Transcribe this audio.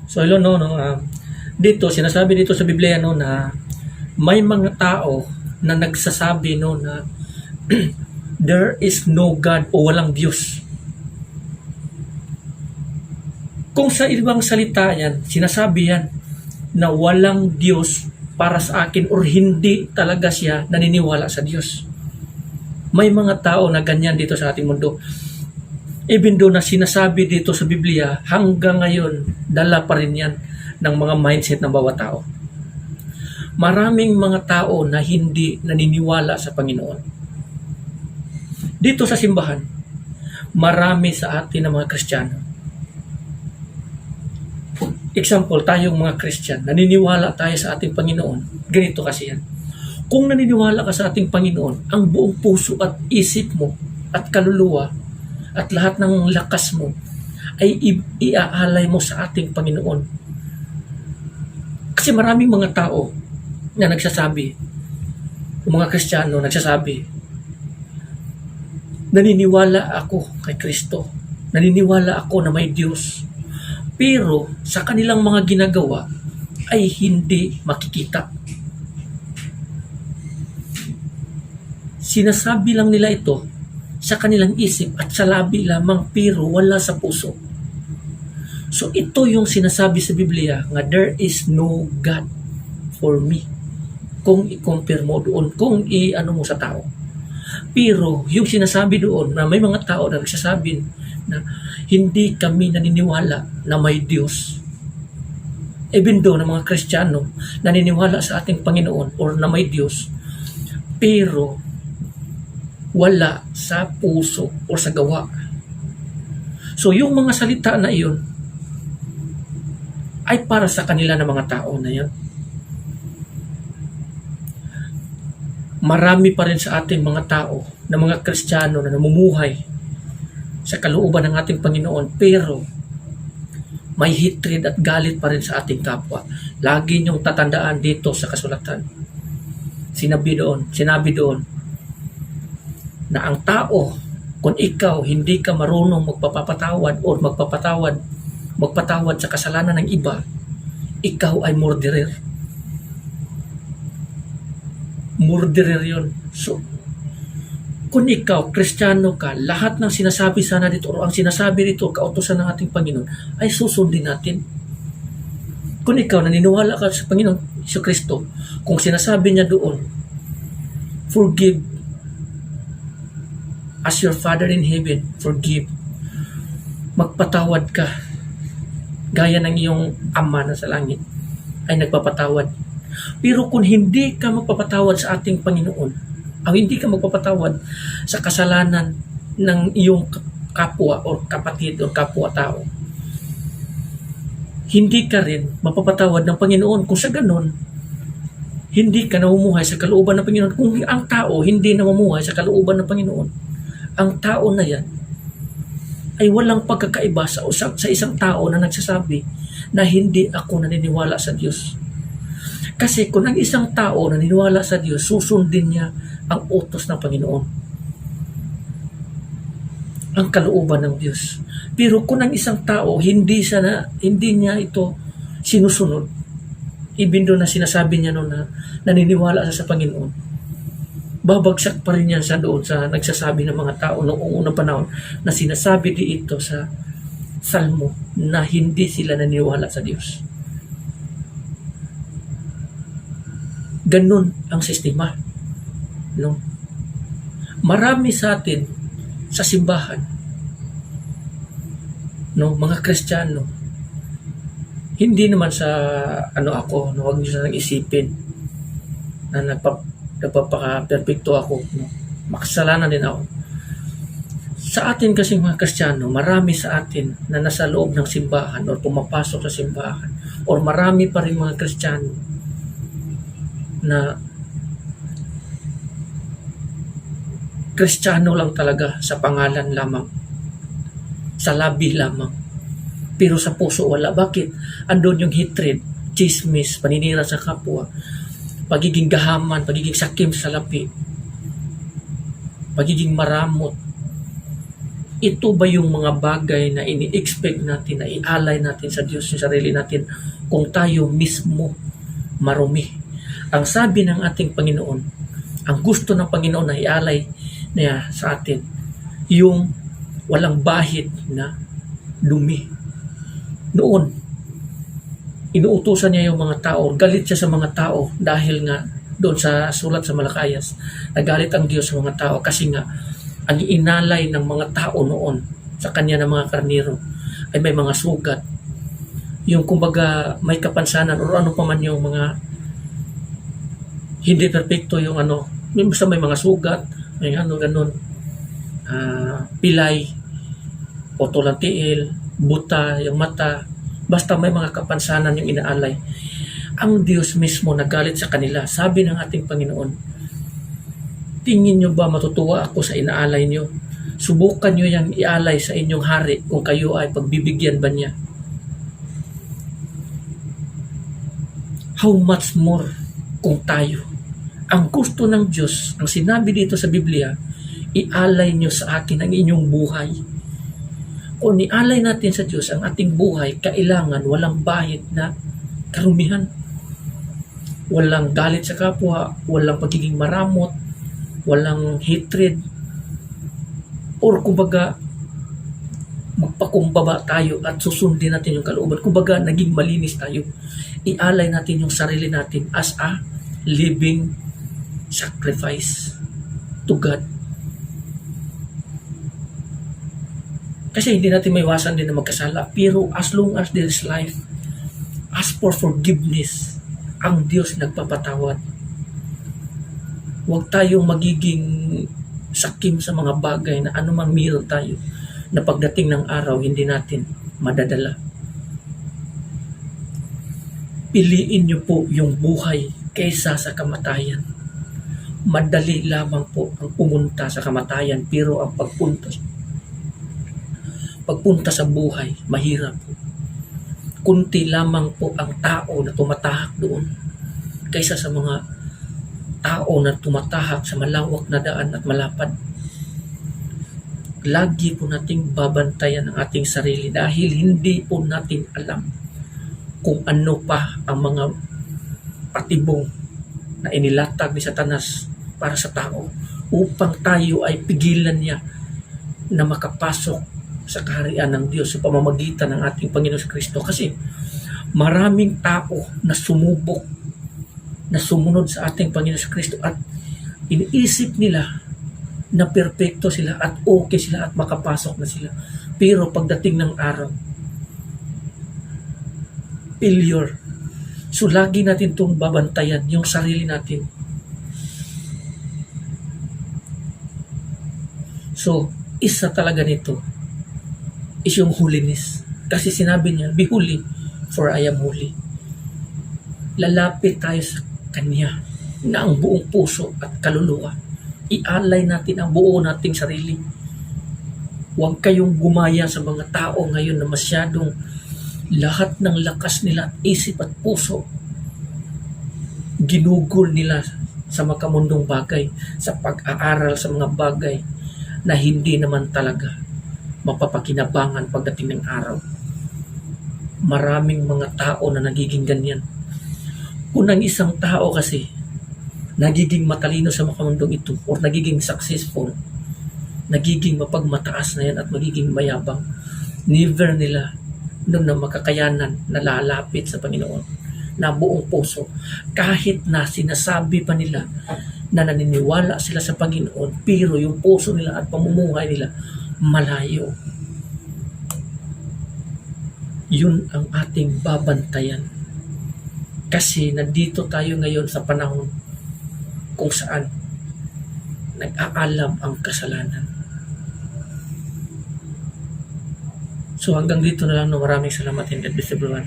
So hello dito sinasabi dito sa Biblia na may mga tao na nagsasabi na there is no God o walang Diyos. Kung sa ibang salita yan, sinasabi yan na walang Diyos para sa akin or hindi talaga siya naniniwala sa Diyos. May mga tao na ganyan dito sa ating mundo. Even though na sinasabi dito sa Biblia, hanggang ngayon, dala pa rin yan ng mga mindset ng bawat tao. Maraming mga tao na hindi naniniwala sa Panginoon. Dito sa simbahan, marami sa atin ng mga Kristiyano. Example, tayong mga Christian, naniniwala tayo sa ating Panginoon. Ganito kasi yan. Kung naniniwala ka sa ating Panginoon, ang buong puso at isip mo at kaluluwa at lahat ng lakas mo ay iaalay mo sa ating Panginoon. Kasi maraming mga tao na nagsasabi, mga Kristiyano nagsasabi, naniniwala ako kay Kristo. Naniniwala ako na may Diyos. Pero sa kanilang mga ginagawa ay hindi makikita. Sinasabi lang nila ito sa kanilang isip at sa labi lamang pero wala sa puso. So ito yung sinasabi sa Biblia nga there is no God for me. Kung i-compare mo doon, kung i-ano mo sa tao. Pero yung sinasabi doon na may mga tao na nagsasabi na hindi kami naniniwala na may Diyos. Even though na mga Kristiyano naniniwala sa ating Panginoon or na may Diyos, pero wala sa puso o sa gawa. So yung mga salita na iyon ay para sa kanila na mga tao na yan. Marami pa rin sa ating mga tao na mga Kristiyano na namumuhay sa kalooban ng ating Panginoon, pero may hatred at galit pa rin sa ating kapwa. Lagi niyong tatandaan dito sa kasulatan. Sinabi doon na ang tao, kung ikaw hindi ka marunong magpapatawad o magpatawad sa kasalanan ng iba, ikaw ay murderer. Murderer yun. So, kung ikaw, Kristiyano ka, lahat ng sinasabi sana dito o ang sinasabi dito, kautusan ng ating Panginoon, ay susundin natin. Kung ikaw naniniwala ka sa Panginoon sa Kristo, kung sinasabi niya doon, forgive as your Father in heaven, forgive. Magpatawad ka, gaya ng iyong Ama na sa langit, ay nagpapatawad. Pero kung hindi ka magpapatawad sa ating Panginoon, ang hindi ka magpapatawad sa kasalanan ng iyong kapwa o kapatid o kapwa-tao, hindi ka rin mapapatawad ng Panginoon. Kung sa ganon, hindi ka namumuhay sa kalooban ng Panginoon. Kung ang tao hindi namumuhay sa kalooban ng Panginoon, ang tao na yan ay walang pagkakaiba sa isang tao na nagsasabi na hindi ako naniniwala sa Diyos. Kasi kung ang isang tao naniniwala sa Diyos, susundin niya ang utos ng Panginoon. Ang kalooban ng Diyos. Pero kung ang isang tao hindi niya ito sinusunod, even doon na sinasabi niya na naniniwala sa Panginoon, babagsak pa rin yan sa doon sa nagsasabi ng mga tao noong unang panahon na sinasabi dito sa Salmo na hindi sila naniniwala sa Diyos. Ganun ang sistema. No? Marami sa atin sa simbahan, no, mga Kristiyano, hindi naman sa huwag niyo sanang isipin na nagpapaka-perfecto ako, no? Makasalanan din ako. Sa atin kasi mga Kristiyano, marami sa atin na nasa loob ng simbahan o pumapasok sa simbahan, or marami pa rin mga Kristiyano na Kristiyano lang talaga sa pangalan lamang, sa labi lamang, pero sa puso wala. Bakit? Andun yung hatred, chismis, paninira sa kapwa, pagiging gahaman, pagiging sakim sa lapi, pagiging maramot. ito ba yung mga bagay na ini-expect natin na ialay natin sa Diyos yung sarili natin kung tayo mismo marumi? Ang sabi ng ating Panginoon, ang gusto ng Panginoon na ialay niya sa atin, yung walang bahid na dumi. Noon, inuutusan niya yung mga tao, galit siya sa mga tao dahil nga doon sa sulat sa Malakayas, nagalit ang Diyos sa mga tao kasi nga ang inalay ng mga tao noon sa kanya ng mga karnero ay may mga sugat. Yung kumbaga may kapansanan o ano pa man yung mga hindi perpekto yung ano, basta may mga sugat, may ano ganun, pilay, otolang tiil, buta, yung mata, basta may mga kapansanan yung inaalay. Ang Diyos mismo nagalit sa kanila. Sabi ng ating Panginoon, tingin nyo ba matutuwa ako sa inaalay nyo? Subukan nyo yung ialay sa inyong hari kung kayo ay pagbibigyan ba niya. How much more kung tayo? Ang gusto ng Diyos, ang sinabi dito sa Biblia, ialay nyo sa akin ang inyong buhay. Kung ialay natin sa Diyos ang ating buhay, kailangan walang bahid na karumihan. Walang galit sa kapwa, walang pagiging maramot, walang hatred, or kumbaga magpakumbaba tayo at susundin natin yung kalooban. Kumbaga naging malinis tayo. Ialay natin yung sarili natin as a living sacrifice to God. Kasi hindi natin maiwasan din na magkasala. Pero as long as there is life, ask for forgiveness. Ang Diyos nagpapatawad. Huwag tayong magiging sakim sa mga bagay na anumang meron tayo na pagdating ng araw hindi natin madadala. Piliin niyo po yung buhay kaysa sa kamatayan. Madali lamang po ang pumunta sa kamatayan pero ang pagpunta sa buhay, mahirap po. Kunti lamang po ang tao na tumatahak doon kaysa sa mga tao na tumatahak sa malawak na daan at malapad. Lagi po nating babantayan ang ating sarili dahil hindi po natin alam kung ano pa ang mga patibong na inilatag ni Satanas para sa tao upang tayo ay pigilan niya na makapasok sa kaharian ng Diyos sa pamamagitan ng ating Panginoon Kristo. Kasi maraming tao na sumubok na sumunod sa ating Panginoon Kristo at iniisip nila na perpekto sila at okay sila at makapasok na sila. Pero pagdating ng araw, failure. So lagi natin itong babantayan, yung sarili natin. So, isa talaga nito is yung holiness. Kasi sinabi niya, be holy, for I am holy. Lalapit tayo sa Kanya na ang buong puso at kaluluwa. Ialay natin ang buo nating sarili. Huwag kayong gumaya sa mga tao ngayon na masyadong lahat ng lakas nila, isip at puso, ginugol nila sa makamundong bagay, sa pag-aaral sa mga bagay na hindi naman talaga mapapakinabangan pagdating ng araw. Maraming mga tao na nagiging ganyan. Kung ang isang tao kasi nagiging matalino sa makamundong ito or nagiging successful, nagiging mapagmataas na yan at magiging mayabang, never nila nung na makakayanan na lalapit sa Panginoon na buong puso. Kahit na sinasabi pa nila na naniniwala sila sa Panginoon, pero yung puso nila at pamumuhay nila malayo. Yun ang ating babantayan. Kasi nandito tayo ngayon sa panahon kung saan nag-aalam ang kasalanan. So hanggang dito na lang. Maraming salamat and God bless everyone.